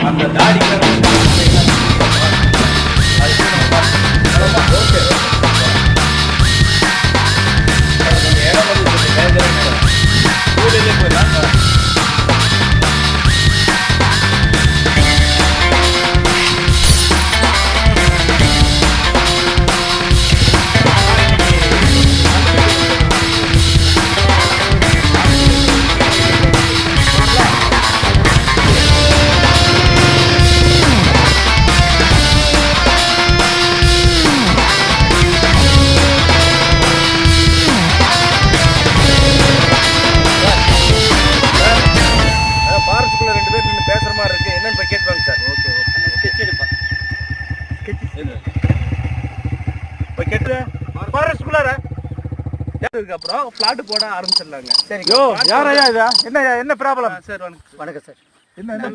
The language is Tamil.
அந்த தாடிக்காரன் ஓகே இடம் வந்து மேஜராக போயிடலாம். அப்புறம் பிளாட் போட ஆரம்பிச்சிடலாங்க. சரி, யாரையா இதா என்ன ப்ராப்ளம் சார்? வணக்கம் சார். என்ன